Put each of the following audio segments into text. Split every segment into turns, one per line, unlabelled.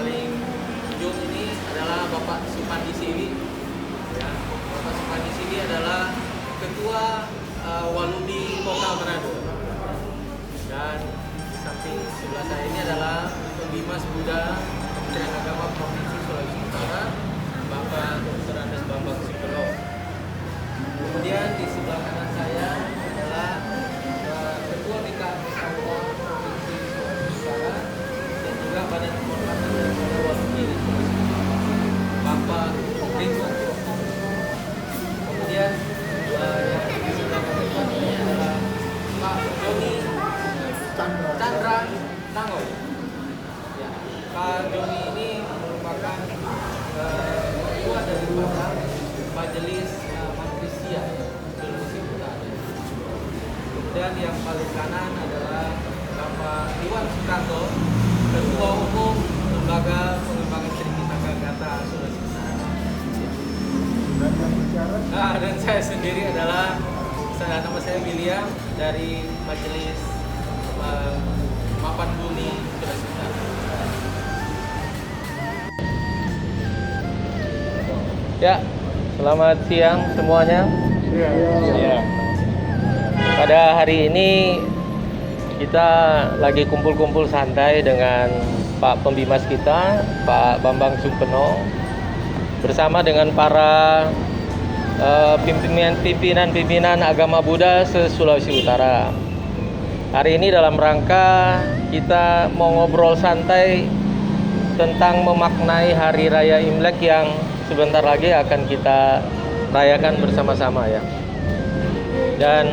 paling ujung ini adalah Bapak Supandi Sili. Ya, Bapak Supandi Sili adalah Ketua Waludi Kota Manado. Dan samping sebelah saya ini adalah Pembimas Buddha Kementerian Agama Provinsi Sulawesi Utara, Bapak Dr. Andes Bambang Sipelo. Kemudian di sebelah kanan saya adalah Ketua BKMKUA Provinsi Sulawesi Utara dan juga Badan Kehormatan daripada Waludi Sulawesi Utara, Bapak Ringo. Kemudian yang di sebelah kanan ini adalah Pak Joni Chandra Nangoy. Ya, Pak Joni ini merupakan ketua daripada Majelis Makrisia Sulawesi Utara. Kemudian yang paling kanan adalah Bapak Iwan Sukanto, Ketua Umum Lembaga Pengembangan Trisakti Gata Sulawesi Utara. Dan saya sendiri adalah nama saya William dari Majelis Mapan Bumi Sulawesi Utara. Ya, selamat siang semuanya. Ya. Pada hari ini kita lagi kumpul-kumpul santai dengan Pak Pembimas kita, Pak Bambang Sumpeno, bersama dengan para pimpinan agama Buddha se-Sulawesi Utara. Hari ini dalam rangka kita mau ngobrol santai tentang memaknai Hari Raya Imlek yang sebentar lagi akan kita rayakan bersama-sama ya. Dan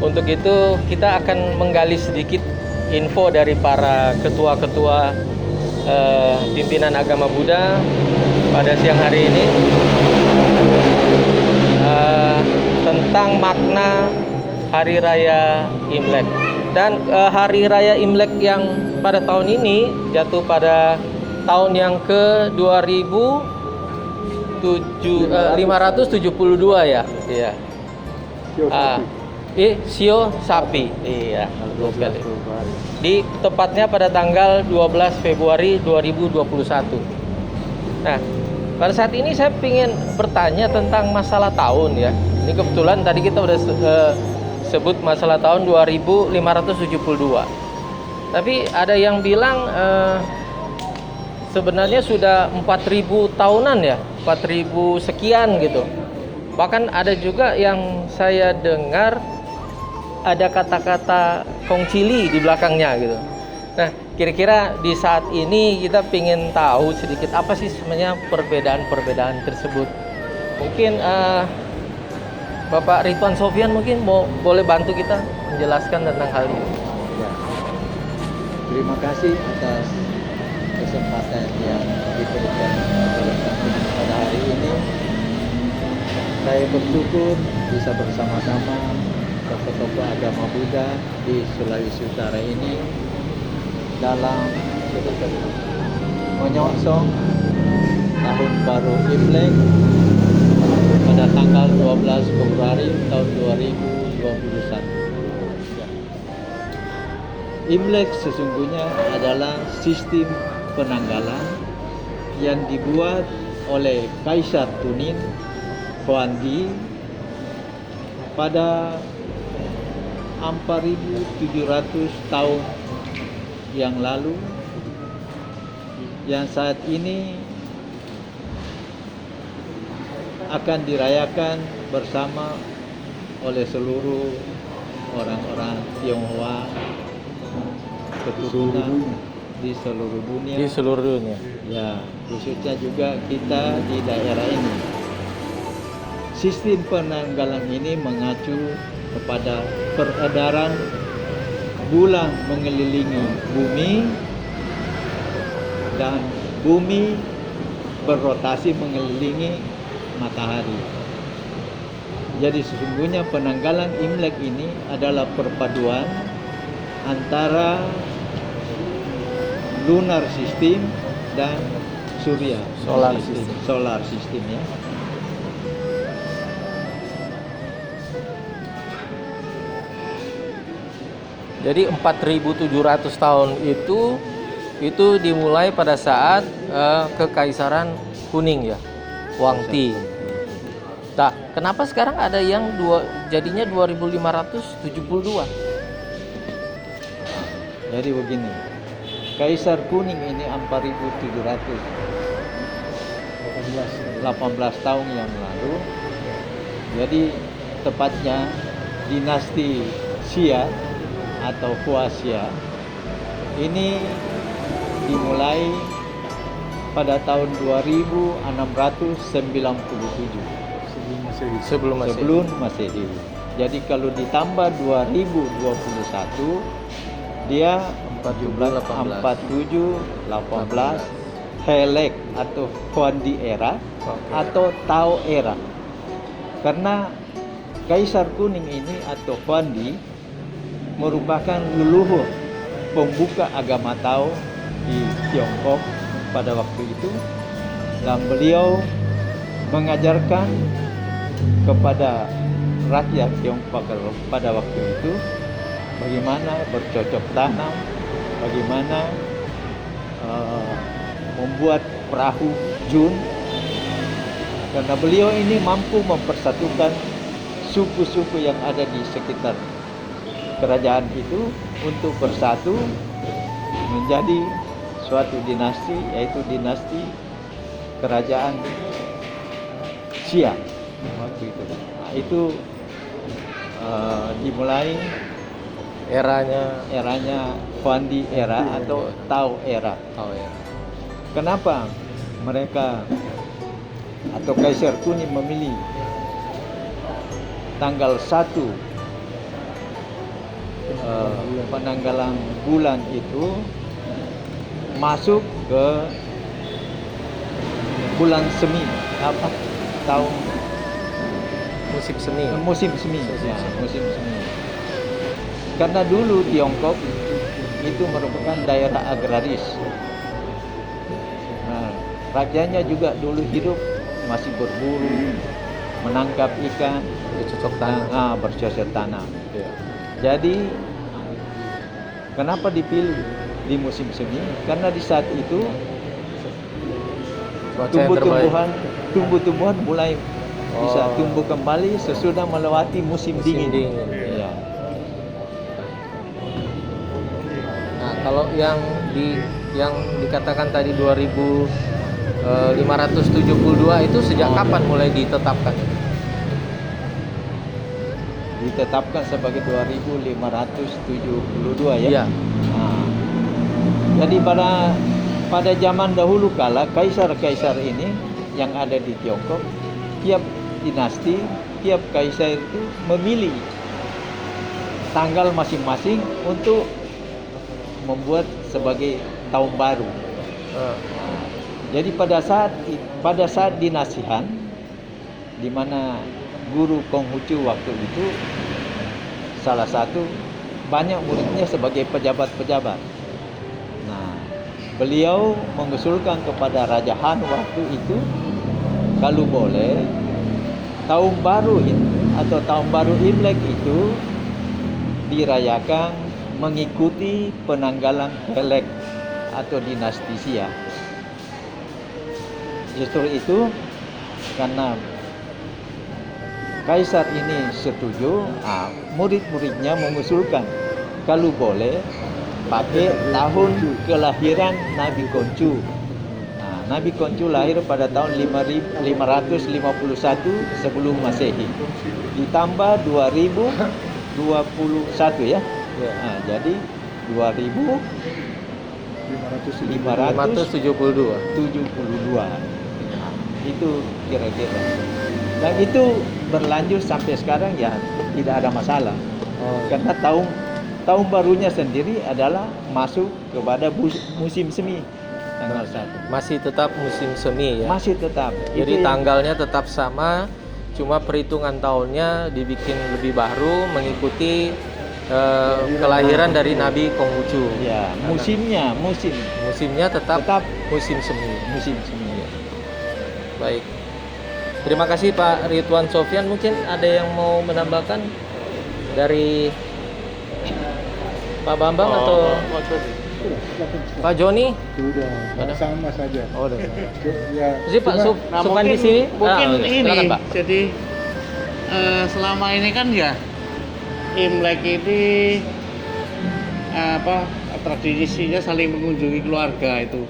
untuk itu kita akan menggali sedikit info dari para ketua-ketua pimpinan agama Buddha pada siang hari ini tentang makna Hari Raya Imlek. Dan Hari Raya Imlek yang pada tahun ini jatuh pada tahun yang ke 572 ya. Iya. Sio Sapi. Iya, betul sekali. Di tepatnya pada tanggal 12 Februari 2021. Nah, pada saat ini saya ingin bertanya tentang masalah tahun ya. Ini kebetulan tadi kita udah sebut masalah tahun 2572. Tapi ada yang bilang sebenarnya sudah 4000 tahunan ya, 4000 sekian gitu. Bahkan ada juga yang saya dengar ada kata-kata kongcili di belakangnya gitu. Nah, kira-kira di saat ini kita ingin tahu sedikit apa sih sebenarnya perbedaan-perbedaan tersebut. Mungkin Bapak Ridwan Sofyan mungkin boleh bantu kita menjelaskan tentang hal ini.
Ya. Terima kasih atas kesempatan yang diberikan kepada kami pada hari ini. Saya bersyukur bisa bersama-sama tokoh-tokoh agama Buddha di Sulawesi Utara ini dalam menyongsong tahun baru Imlek pada tanggal 12 Februari tahun 2021. Imlek sesungguhnya adalah sistem penanggalan yang dibuat oleh Kaisar Tunin Huangdi pada 4700 tahun yang lalu, yang saat ini akan dirayakan bersama oleh seluruh orang-orang Tionghoa keturunan di seluruh dunia.
Di seluruh dunia.
Ya, khususnya juga kita di daerah ini. Sistem penanggalan ini mengacu kepada peredaran bulan mengelilingi bumi dan bumi berrotasi mengelilingi matahari. Jadi sesungguhnya penanggalan Imlek ini adalah perpaduan antara lunar system dan surya solar system ya.
Jadi 4700 tahun itu itu dimulai pada saat Kekaisaran Kuning ya, Wang Ti. Nah, kenapa sekarang ada yang jadinya 2572?
Jadi begini, Kaisar Kuning ini 4718 tahun yang lalu. Jadi tepatnya dinasti Xia atau Huaxia ini dimulai pada tahun 2697
Sebelum
Masehi. Jadi kalau ditambah 2021 dia 4718 Helek atau Huandi era atau Tao era. Karena Kaisar Kuning ini atau Huandi merupakan leluhur pembuka agama Tao di Tiongkok pada waktu itu, dan beliau mengajarkan kepada rakyat Tiongkok pada waktu itu bagaimana bercocok tanam, bagaimana membuat perahu jun, karena beliau ini mampu mempersatukan suku-suku yang ada di sekitar kerajaan itu untuk bersatu menjadi suatu dinasti, yaitu dinasti kerajaan Xia waktu itu. Nah, itu dimulai eranya Huandi era atau Tao era. Kenapa mereka atau Kaisar Kuning memilih tanggal 1 penanggalan bulan itu masuk ke bulan semi, tahun
musim semi.
Musim semi. Karena dulu Tiongkok itu merupakan daerah agraris. Nah, rakyatnya juga dulu hidup masih berburu, menangkap ikan, bercocok tanam.
Ya.
Jadi kenapa dipilih di musim semi? Karena di saat itu tumbuh-tumbuhan mulai bisa tumbuh kembali sesudah melewati musim dingin. Ya.
Nah, kalau yang dikatakan tadi 2572 itu sejak kapan mulai ditetapkan?
Ditetapkan sebagai 2572 ya.
Iya.
Nah, jadi pada zaman dahulu kala kaisar-kaisar ini yang ada di Tiongkok, tiap dinasti, tiap kaisar itu memilih tanggal masing-masing untuk membuat sebagai tahun baru. Jadi pada saat dinasti Han, di mana guru Konghucu waktu itu salah satu banyak muridnya sebagai pejabat-pejabat. Nah, beliau mengusulkan kepada Raja Han waktu itu kalau boleh tahun baru itu atau tahun baru Imlek itu dirayakan mengikuti penanggalan Helek atau dinasti Xia. Justru itu karena Kaisar ini setuju, murid-muridnya mengusulkan kalau boleh pakai tahun kelahiran Nabi Kongcu. Nah, Nabi Kongcu lahir pada tahun 551 sebelum Masehi. Ditambah 2021 ya. Nah, jadi 2572. Nah, itu kira-kira. Dan itu berlanjut sampai sekarang ya tidak ada masalah. Karena tahun barunya sendiri adalah masuk kepada musim semi tanggal 1.
Masih tetap musim semi ya.
Masih tetap.
Jadi tanggalnya tetap sama, cuma perhitungan tahunnya dibikin lebih baru mengikuti kelahiran dari Nabi Konghucu.
Ya, musimnya
tetap musim semi.
Ya.
Baik. Terima kasih Pak Ridwan Sofyan. Mungkin ada yang mau menambahkan dari Pak Bambang atau Pak Joni?
Sudah,
Ada?
sama saja.
Oh, udah.
Ya,
Jadi Pak
cuma-
Supandi sini?
Mungkin
Ah,
ini.
silakan, Pak.
Jadi selama ini kan ya Imlek ini apa tradisinya saling mengunjungi keluarga itu.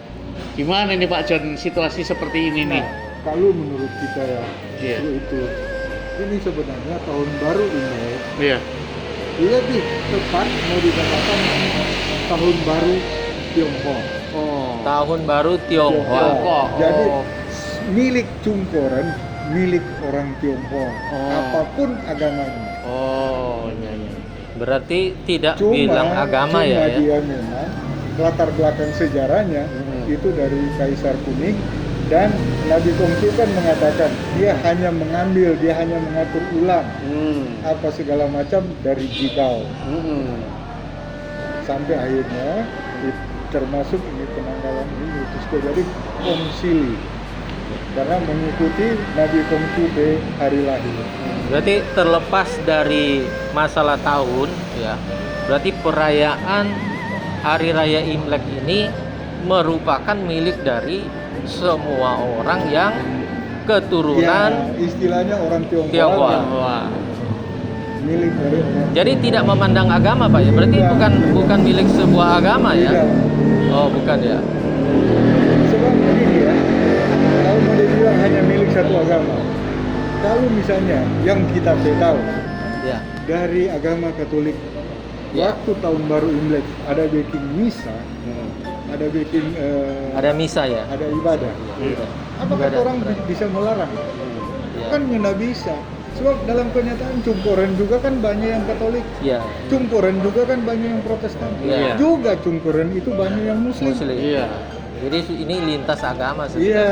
Gimana nih Pak John situasi seperti ini nih?
Nah, kalau menurut kita ya,
Iya.
itu ini sebenarnya tahun baru ini.
Iya.
Lebih tepat mau dikatakan tahun baru Tionghoa.
Oh.
Tahun baru Tionghoa.
Tionghoa.
Jadi
Oh.
milik Cungkoren, milik orang Tionghoa,
Oh.
apapun agamanya.
Oh, iya iya.
Berarti tidak bilang agama ya?
dia memang latar belakang sejarahnya itu dari Kaisar Kuning, dan Nabi Konghucu kan mengatakan dia hanya mengambil, dia hanya mengatur ulang apa segala macam dari Jigao sampai akhirnya termasuk ini penanggalan ini terus jadi konsili karena mengikuti Nabi Konghucu hari lahir.
Berarti terlepas dari masalah tahun ya, berarti perayaan Hari Raya Imlek ini merupakan milik dari semua orang yang keturunan
Ya, istilahnya orang Tionghoa.
Tionghoa.
Wah.
Milik dari orang.
Jadi tidak memandang agama Pak ya? Berarti bukan milik sebuah agama ya?
Tidak.
Oh bukan ya?
Sebab begini ya, kalau mau dibilang hanya milik satu agama, kalau misalnya yang kita tahu
Ya.
dari agama Katolik,
Ya.
waktu tahun baru Imlek ada bikin misa, ada bikin
Ada misa ya?
ada ibadah.
Iya.
Apakah
Ibadah.
orang bisa melarang?
Ya.
Kan nggak bisa. Sebab dalam kenyataan Cungkoren juga kan banyak yang Katolik,
Ya.
Cungkoren juga kan banyak yang Protestan,
Iya.
juga Cungkoren itu banyak yang Muslim.
Muslim.
Iya.
Jadi ini lintas agama
Iya,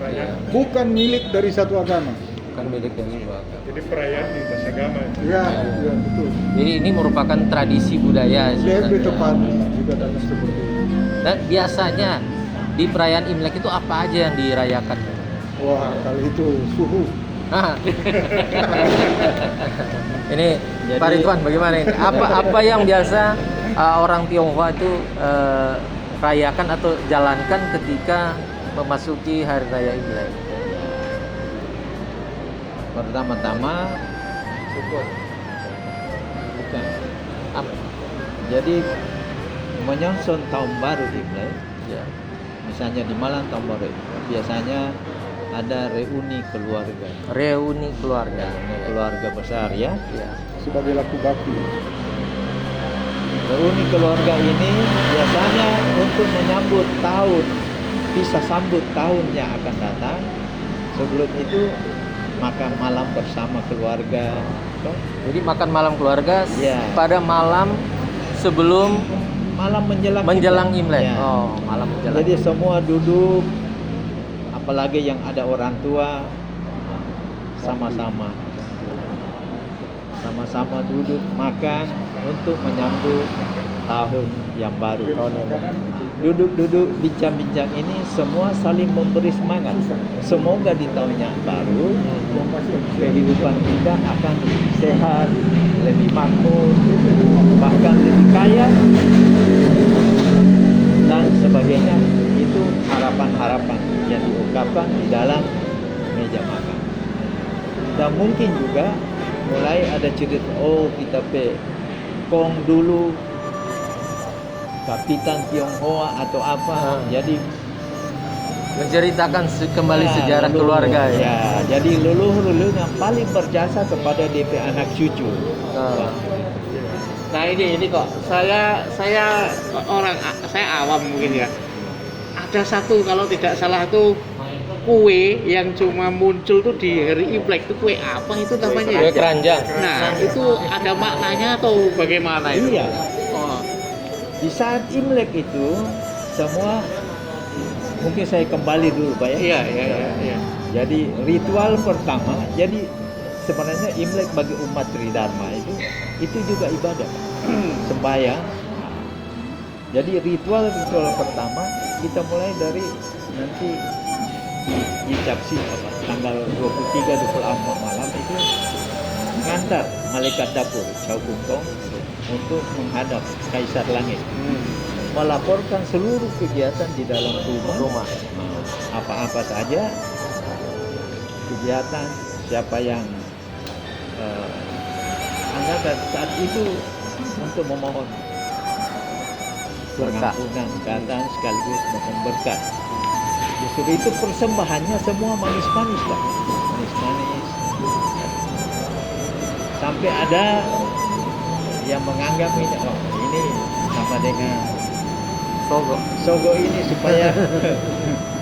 Iya.
bukan milik dari satu agama.
Bukan milik dari sebuah agama.
Jadi perayaan lintas agama.
Iya, iya betul.
Jadi ini merupakan tradisi budaya
Lebih
sebenarnya.
tepat dikatakan seperti itu.
Dan biasanya di perayaan Imlek itu apa aja yang dirayakan?
Wah, kali itu suhu.
Nah. Ini
Jadi-
Pak Ridwan bagaimana ini? Apa yang biasa orang Tionghoa itu rayakan atau jalankan ketika memasuki Hari Raya Imlek?
Pertama-tama
Syukur.
bukan. Jadi menyongsong tahun baru Imlek,
Ya.
misalnya di malam tahun baru Imlek, biasanya ada reuni keluarga.
Reuni keluarga.
Keluarga besar ya.
Ya.
Sebagai laku bakti.
Reuni keluarga ini biasanya untuk menyambut tahun, bisa sambut tahun yang akan datang. Sebelum itu makan malam bersama keluarga.
Jadi makan malam keluarga
Ya.
pada malam sebelum
Malam
menjelang Imlek.
Ya.
Oh, malam menjelang.
Jadi semua duduk, apalagi yang ada orang tua, sama-sama duduk makan untuk menyambut tahun yang baru. Duduk-duduk bincang-bincang ini semua saling memberi semangat. Semoga di tahun yang baru kehidupan kita akan sehat, lebih makmur, bahkan lebih kaya dan sebagainya. Itu harapan-harapan yang diungkapkan di dalam meja makan. Dan mungkin juga mulai ada cerita, oh kita Kong dulu Kapitan Tionghoa atau apa. Jadi
menceritakan kembali
ya,
sejarah
leluhur.
keluarga ya.
Ya, jadi leluhur yang paling berjasa kepada DP anak cucu.
Oh.
Nah ini kok saya awam mungkin ya. Ada satu kalau tidak salah tuh kue yang cuma muncul tuh di hari Imlek itu kue apa itu namanya
Kue
ya?
keranjang.
Nah itu ada maknanya atau bagaimana itu?
Iya.
Oh,
Di saat Imlek itu semua, mungkin saya kembali dulu Pak ya.
iya.
Jadi ritual pertama, jadi sebenarnya Imlek bagi umat Tridharma itu juga ibadah, sembahyang. Jadi ritual pertama kita mulai dari nanti di Capsi tanggal 23-24 malam itu mengantar malaikat dapur Chow Kung Tong untuk menghadap Kaisar Langit. melaporkan seluruh kegiatan di dalam rumah. Apa-apa saja kegiatan, siapa yang anggapan saat itu untuk memohon
Berkah.
pengampunan keadaan sekaligus mohon berkat. Justru itu persembahannya semua manis-manis Pak, manis-manis. Sampai ada yang menganggap ini, oh ini sama dengan sogo ini supaya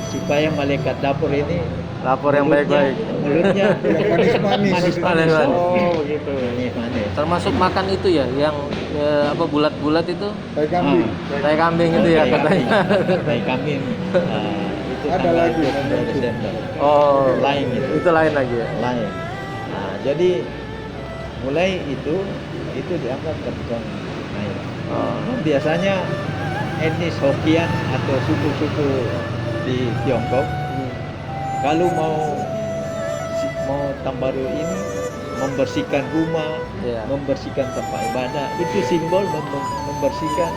supaya malaikat dapur ini
Lapor yang baik-baik.
mulutnya
Yang manis-manis.
manis-manis.
Oh, begitu.
Manis-manis.
Termasuk makan itu ya, yang apa bulat-bulat itu,
Tai kambing.
tai kambing itu ya katanya.
Tai kambing. Itu
Ada
tanggal
lagi
22 Desember.
Oh,
Lain
itu lain lagi ya.
Lain. Nah, jadi mulai itu dianggap kebutuhan naik. Biasanya etnis Hokkien atau suku-suku di Tiongkok kalau mau tahun baru ini membersihkan rumah,
Iya.
membersihkan tempat ibadah, itu simbol membersihkan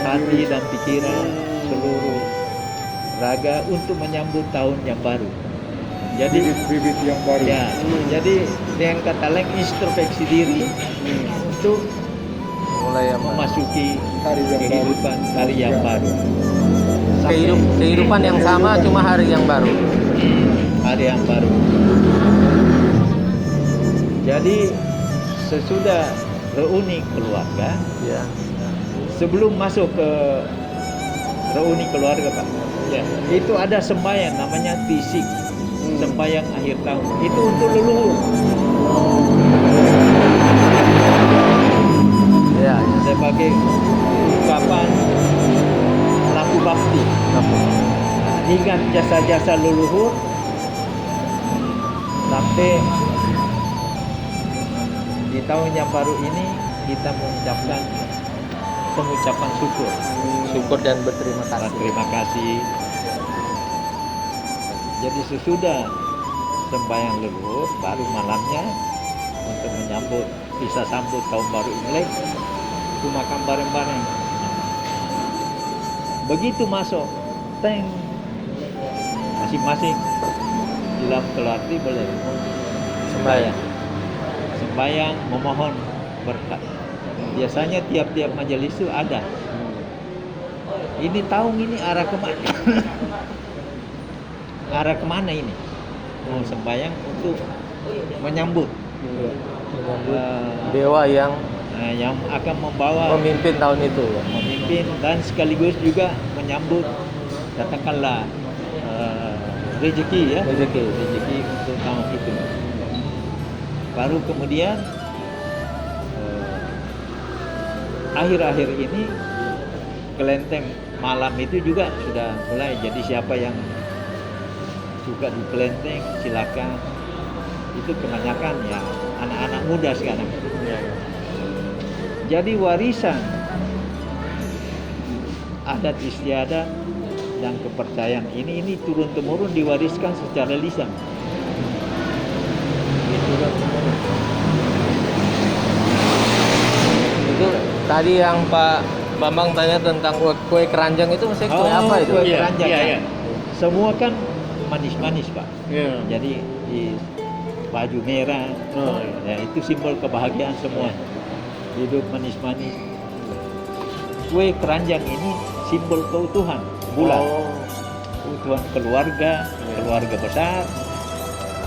hati dan pikiran seluruh raga untuk menyambut tahun yang baru. Jadi
Bibit-bibit yang baru.
ya, jadi dengan kata lain introspeksi diri untuk
Mulai yang
memasuki
Hari yang
kehidupan hari yang
Ya.
baru. Sampai
kehidupan yang sama cuma hari yang baru.
hari yang baru. Jadi sesudah reuni keluarga,
Ya.
sebelum masuk ke reuni keluarga Pak,
Ya.
itu ada sembahyang namanya tisik, sembahyang akhir tahun. Itu untuk leluhur.
Ya, ya.
Sebagai ungkapan laku bakti. Ingat jasa-jasa leluhur sampai di tahun yang baru ini kita mengucapkan pengucapan syukur.
Syukur dan berterima
Karena
kasih.
terima kasih. Jadi sesudah sembahyang leluhur baru malamnya untuk menyambut bisa sambut tahun baru Imlek itu makan bareng-bareng. Begitu masuk teng masing-masing dalam keluarga boleh sembahyang memohon berkat. Biasanya tiap-tiap majelis itu ada. Ini tahun ini arah kemana? Arah kemana ini? Mau sembahyang untuk menyambut
Dewa yang
yang akan membawa
memimpin tahun itu ya.
memimpin dan sekaligus juga menyambut katakanlah rezeki ya,
Rezeki.
untuk tahun itu. Baru kemudian akhir-akhir ini kelenteng malam itu juga sudah mulai. Jadi siapa yang suka di kelenteng silakan. Itu kebanyakan ya anak-anak muda sekarang. Jadi warisan adat istiadat dan kepercayaan ini turun temurun diwariskan secara lisan. Turun temurun.
Itu tadi yang Pak Bambang tanya tentang kue keranjang itu maksudnya kue apa itu?
Kue
Iya,
keranjang.
iya,
ya.
iya.
Semua kan manis-manis Pak.
Iya.
Jadi di baju merah,
Oh, iya.
ya itu simbol kebahagiaan semua. Hidup manis-manis. Kue keranjang ini simbol keutuhan bulan, keutuhan keluarga, keluarga besar.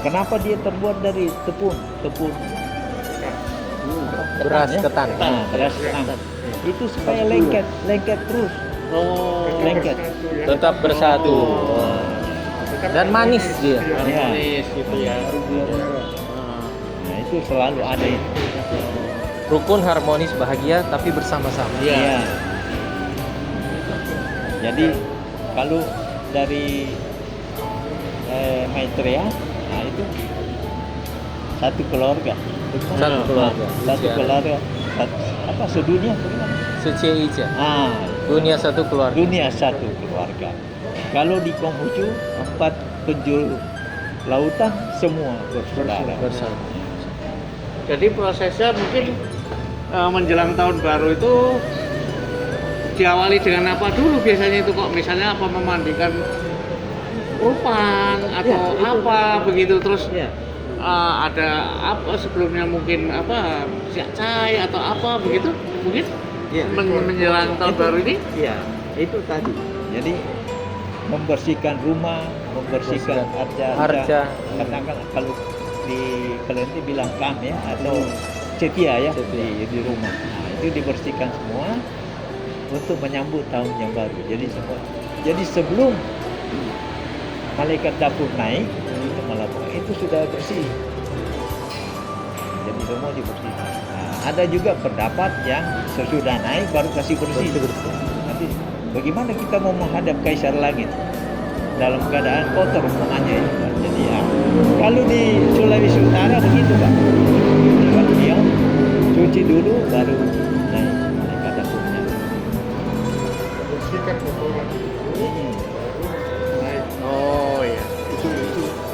Kenapa dia terbuat dari tepung?
Beras
ya?
ketan.
Nah, beras ketan. Itu supaya lengket terus. Lengket.
Tetap bersatu. Dan manis dia.
Ya.
Manis gitu ya.
Nah, itu selalu ada itu.
Rukun, harmonis, bahagia tapi bersama-sama.
Iya.
Iya. Jadi kalau dari Maitreya, nah itu satu keluarga.
Satu keluarga.
Satu keluarga. Sedunia?
Seceica. Dunia satu keluarga.
Dunia satu keluarga. Kalau di Konghucu 4 penjuru lautan semua bersaudara.
Bersama.
Jadi prosesnya mungkin menjelang tahun baru itu diawali dengan apa dulu biasanya itu kok, misalnya apa memandikan upang atau
Ya, itu.
apa begitu, terus
Ya.
ada apa sebelumnya, mungkin apa siap cai atau apa begitu mungkin
Ya.
menjelang tahun
Itu-
baru ini.
Iya, itu tadi. Jadi membersihkan rumah, membersihkan arca. Karena kan kalau di Kelenti bilang kam ya atau cetia ya di rumah. Nah, itu dibersihkan semua untuk menyambut tahun yang baru. Jadi sebelum malaikat dapur naik itu melakukan itu sudah bersih. Jadi semua dibersihkan. Nah, ada juga pendapat yang sesudah naik baru kasih bersih. Nanti bagaimana kita mau menghadap kaisar langit dalam keadaan kotor umpamanya ya. Jadi ya, kalau di Sulawesi Utara begitu Pak. Kalau dia cuci dulu baru naik malaikat dapurnya.
Bersihkan kotoran naik.
Oh iya.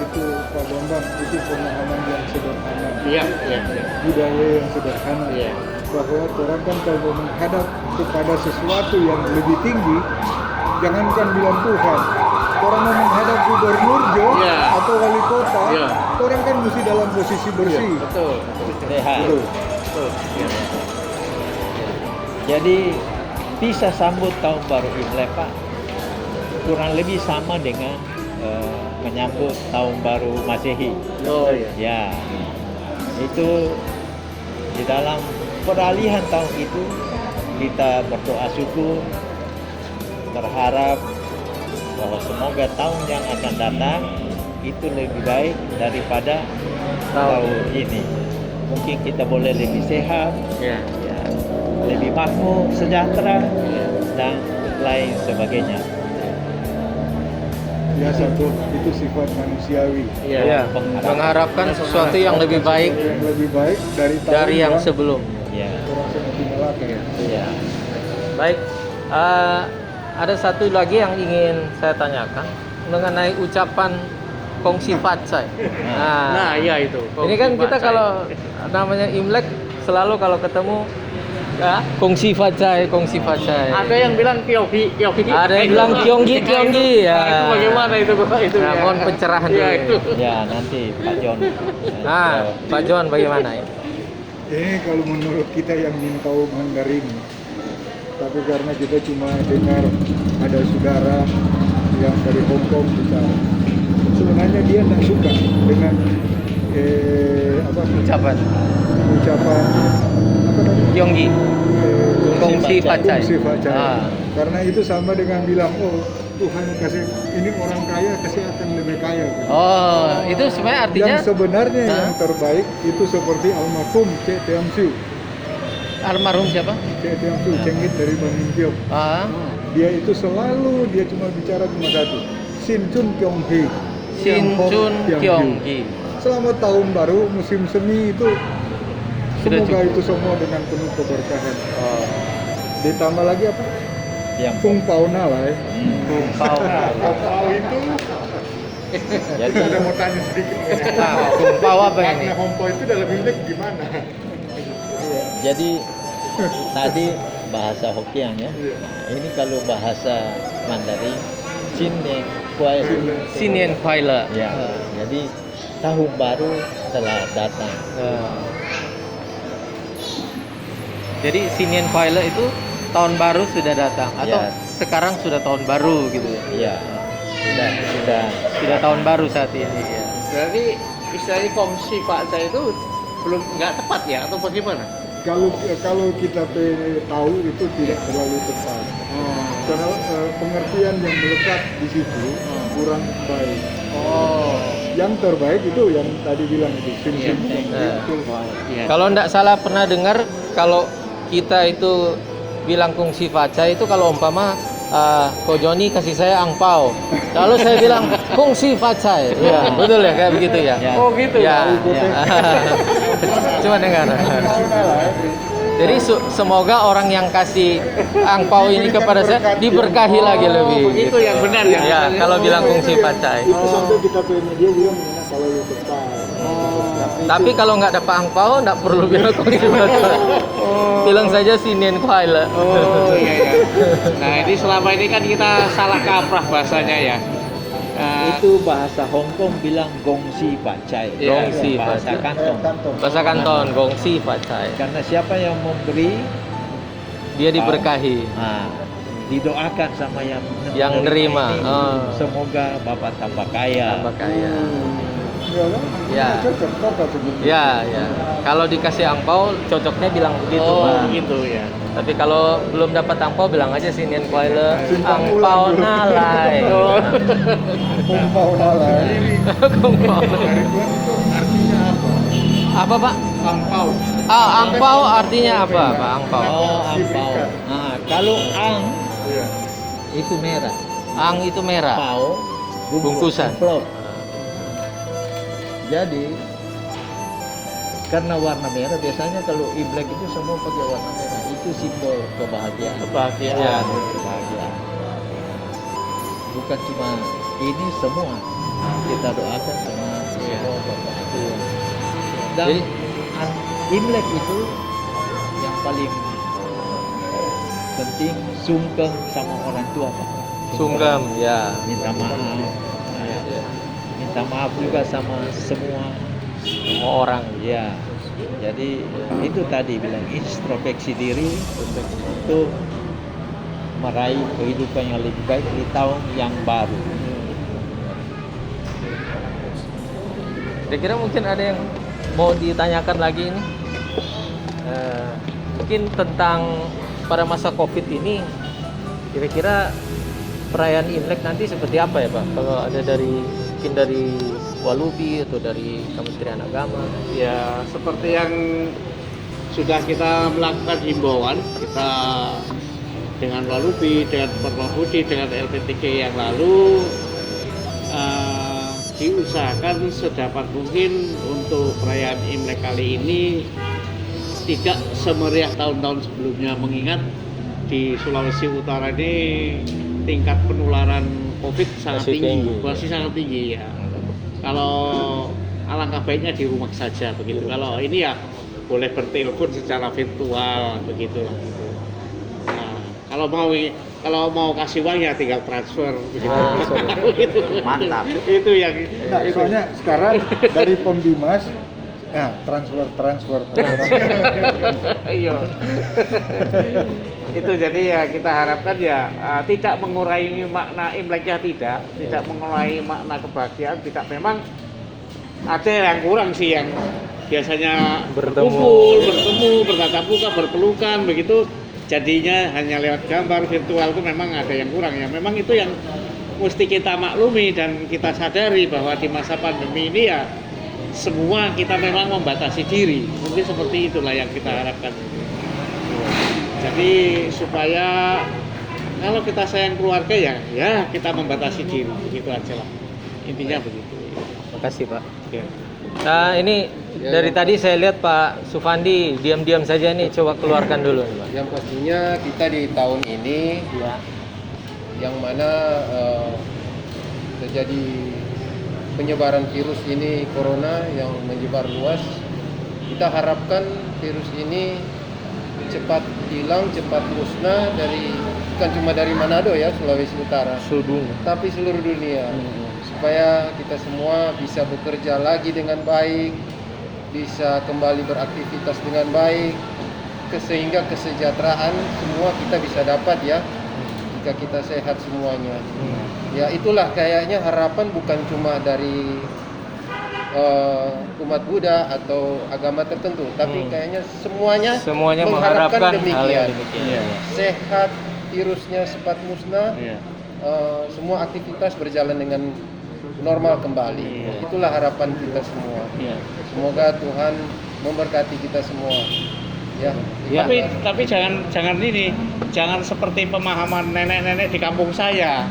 Itu Pak Bambang, itu pemahaman yang sederhana,
Iya, iya.
budaya yang sederhana.
Iya.
Bahwa orang kan kalau menghadap kepada sesuatu yang lebih tinggi, jangankan bilang Tuhan, orang mau menghadap gubernur
Iya.
atau wali kota,
Iya.
orang kan mesti dalam posisi bersih.
Betul.
Sehat.
Betul.
Betul. Iya.
Jadi bisa sambut tahun baru Imlek Pak kurang lebih sama dengan menyambut tahun baru Masehi.
Oh iya.
Ya, itu di dalam peralihan tahun itu kita berdoa syukur, berharap bahwa semoga tahun yang akan datang itu lebih baik daripada tahun ini. Mungkin kita boleh lebih sehat,
Iya.
ya, lebih makmur, sejahtera,
Iya.
dan lain sebagainya.
Biasa tuh, itu sifat manusiawi.
Iya, mengharapkan sesuatu yang lebih baik
Yang lebih baik dari tahun
dari yang sebelumnya.
Ya,
orang semakin melaka.
ya.
Baik, ada satu lagi yang ingin saya tanyakan mengenai ucapan kongsi facai.
Nah, iya itu.
Ini kan kita kalau namanya Imlek selalu kalau ketemu ya, kongsi facai.
Ada yang bilang Kyogi.
Ada yang bilang Kyonggi ya.
Nah, itu bagaimana itu Bapak itu?
Nah,
ya?
mohon pencerahan
Iya,
dulu.
itu.
Ya, nanti Pak John.
Nah, Pak John bagaimana ini?
Ini kalau menurut kita yang tahu Mandarin, tapi karena kita cuma dengar ada saudara yang dari Hong Kong bicara, sebenarnya dia tidak suka dengan
Ucapan
ucapan apa tadi?
Kyonggi, kongsi facai.
Kongsi facai.
Ah.
Karena itu sama dengan bilang, oh Tuhan kasih ini orang kaya kasih akan lebih kaya.
Oh, itu sebenarnya artinya
Yang sebenarnya
Hah?
yang terbaik itu seperti almarhum Cek Tiam Siu.
almarhum siapa?
Cek Tiam Siu, Cengit dari Bandung Kiok.
Ah,
Dia itu selalu dia cuma bicara cuma satu, Sin Chun Kyong Hee.
Shin Chun Kyonggi.
Selama tahun baru musim semi itu
Sudah
semoga
cukup.
itu semua dengan penuh keberkahan.
Oh,
Ditambah lagi apa?
Yang
Kung Pao Na lah ya.
Pao.
Kung Pao itu
jadi
ada mau tanya sedikit mengenai
Ah, Kung Pao apa ini?
makna Hong Pao itu dalam Imlek gimana?
jadi tadi bahasa Hokkien ya.
Iya.
Ini kalau bahasa Mandarin Sinne Kuai.
Sinian Kuaila.
Ya. Jadi tahun baru telah datang.
Jadi Sinian Kuaila itu tahun baru sudah datang atau
Ya.
sekarang sudah tahun baru gitu ya?
Ya. Sudah
Sudah tahun baru saat ini ya.
Berarti istilahnya kongsi facai itu belum nggak tepat ya atau bagaimana?
Kalau kita tahu itu tidak terlalu tepat. Karena pengertian yang melekat di situ kurang baik.
Oh.
Yang terbaik itu yang tadi bilang itu Sin Sin Kyong Hee
Nah.
itu.
Iya.
Kalau enggak salah pernah dengar kalau kita itu bilang kongsi facai itu kalau umpama Ko Joni kasih saya angpau. Lalu saya bilang kongsi facai. Ya, betul ya kayak begitu ya.
Ya.
Oh gitu
Ya.
ya.
Cuma dengar. Jadi semoga orang yang kasih angpau ini kepada saya diberkahi lagi lebih.
Oh, begitu yang benar ya.
Ya, kalau bilang kongsi facai.
Itu sampai kita pengen dia bilang mengenai kalau itu tepat.
Tapi kalau nggak dapat angpau, nggak perlu bilang kongsi facai.
Oh.
Bilang saja Sinian Kuala.
Oh iya iya. Nah ini selama ini kan kita salah kaprah bahasanya ya.
Itu bahasa Hong Kong bilang gongsi pacai.
Iya,
gongsi
bahasa
pacai.
Kanton.
Kantong.
Bahasa Kanton, gongsi pacai.
Karena siapa yang memberi,
Dia diberkahi.
didoakan sama yang
nerima.
ini.
Oh.
Semoga Bapak tambah kaya.
Tambah kaya.
Ya, kan?
Ya.
Cocok apa sebenarnya?
Ya, ya. Kalau dikasih angpau, cocoknya bilang begitu,
Oh
Pak.
gitu ya.
Tapi kalau belum dapat angpau, bilang aja Sinian Kuala,
Simpang
angpau
ulang dulu.
nalai.
Oh.
Kumpau nala.
Angpau.
Dari Tuhan itu artinya apa?
Apa, Pak?
Angpau.
Angpau artinya apa, Pak? Angpau.
Oh, angpau. Kalau ang
Iya.
itu merah,
Ang itu merah.
pau
Bungkusan.
amplop. Jadi karena warna merah, biasanya kalau Imlek itu semua pakai warna merah. Itu simbol kebahagiaan.
Kebahagiaan.
Kebahagiaan. Bukan cuma ini, semua kita doakan semua kebahagiaan. Dan
Jadi-
Imlek itu yang paling penting sungkem sama orang tua, Pak.
Sungkem, ya.
Minta maaf. Minta maaf juga sama semua
Semua orang.
ya. Jadi itu tadi bilang introspeksi diri untuk meraih kehidupan yang lebih baik di tahun yang baru.
Kira-kira mungkin ada yang mau ditanyakan lagi ini? Mungkin tentang pada masa Covid ini, kira-kira perayaan Imlek nanti seperti apa ya, Pak? Kalau ada mungkin dari Walubi atau dari Kementerian Agama.
Ya seperti yang sudah kita melakukan himbauan, kita dengan Walubi, dengan Permabudi, dengan LPTK yang lalu diusahakan sedapat mungkin untuk perayaan Imlek kali ini tidak semeriah tahun-tahun sebelumnya, mengingat di Sulawesi Utara ini tingkat penularan COVID sangat
Masih
tinggi,
tinggi.
masih sangat tinggi ya. Kalau alangkah baiknya di rumah saja begitu. Kalau ini ya boleh bertelepon secara virtual begitu. Nah, kalau mau kasih uang ya tinggal transfer begitu. Gitu.
Mantap.
Itu yang
Nah, soalnya sekarang dari Pembimas, transfer.
iya. Itu jadi ya kita harapkan ya tidak mengurangi makna Imleknya, tidak mengurangi makna kebahagiaan, tidak. Memang ada yang kurang sih, yang biasanya bertemu, bertatap muka, berpelukan begitu, jadinya hanya lewat gambar virtual, itu memang ada yang kurang ya. Memang itu yang mesti kita maklumi dan kita sadari bahwa di masa pandemi ini ya semua kita memang membatasi diri. Mungkin seperti itulah yang kita harapkan. Jadi supaya kalau kita sayang keluarga ya kita membatasi diri, begitu aja lah. Intinya begitu.
Makasih, Pak.
Ya.
Nah, ini dari tadi saya lihat Pak Sufandi diam-diam saja nih, coba keluarkan dulu nih, Pak.
Yang pastinya kita di tahun ini
Ya.
yang mana terjadi penyebaran virus ini, corona yang menyebar luas, kita harapkan virus ini cepat hilang, cepat musnah bukan cuma dari Manado ya, Sulawesi Utara, tapi seluruh dunia, supaya kita semua bisa bekerja lagi dengan baik, bisa kembali beraktivitas dengan baik, sehingga kesejahteraan semua kita bisa dapat ya, jika kita sehat semuanya. Ya itulah kayaknya harapan bukan cuma dari umat Buddha atau agama tertentu, tapi kayaknya semuanya
mengharapkan hal
demikian.
yang demikian.
Sehat, virusnya cepat musnah, semua aktivitas berjalan dengan normal kembali. Itulah harapan kita semua. Semoga Tuhan memberkati kita semua. Ya.
Ya.
Tapi jangan seperti pemahaman nenek-nenek di kampung saya.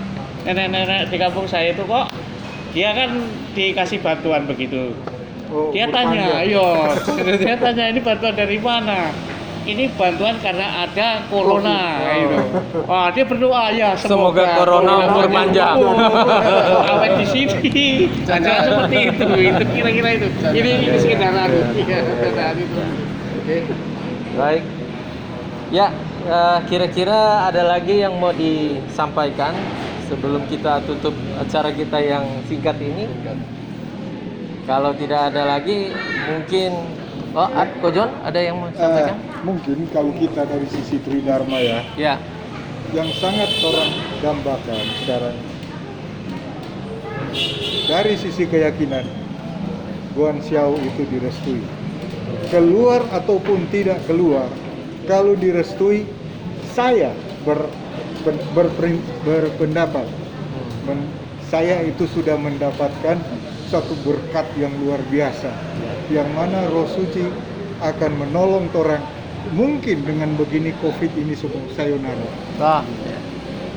Nenek-nenek di kampung saya itu kok dia kan dikasih bantuan begitu. Dia tanya, dia tanya ini bantuan dari mana? Ini bantuan karena ada corona. Gitu. Wah, dia berdoa ya
Semoga corona umur panjang.
Awet di sini. Jangan seperti itu kira-kira itu. Ini sekedar itu.
Oke.
Baik. Ya, kira-kira ada lagi yang mau disampaikan sebelum kita tutup acara kita yang singkat ini? Kalau tidak ada lagi, mungkin Ko John ada yang mau sampaikan?
Mungkin kalau kita dari sisi Tridharma ya,
Ya,
yang sangat orang dambakan sekarang dari sisi keyakinan, Guan Xiao itu direstui. Keluar ataupun tidak keluar, kalau direstui, saya berpendapat, saya itu sudah mendapatkan satu berkat yang luar biasa, yang mana Roh Suci akan menolong orang. Mungkin dengan begini COVID ini semua sayonara.
wah,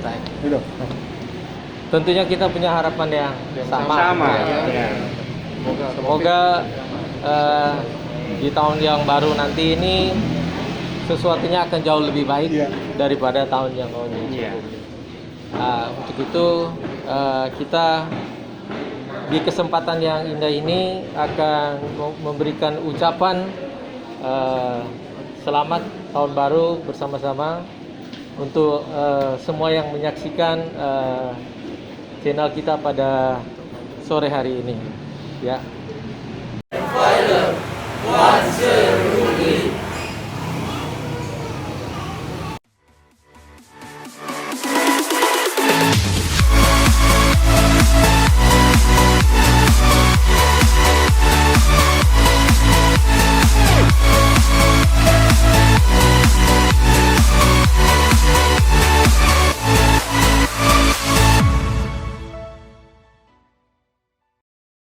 baik.
Gitu.
Tentunya kita punya harapan yang sama.
Sama.
Ya.
Ya.
Semoga di tahun yang baru nanti ini sesuatunya akan jauh lebih baik
Iya.
daripada tahun yang lalu.
Iya.
Untuk itu kita di kesempatan yang indah ini akan memberikan ucapan selamat tahun baru bersama-sama untuk semua yang menyaksikan channel kita pada sore hari ini. Ya.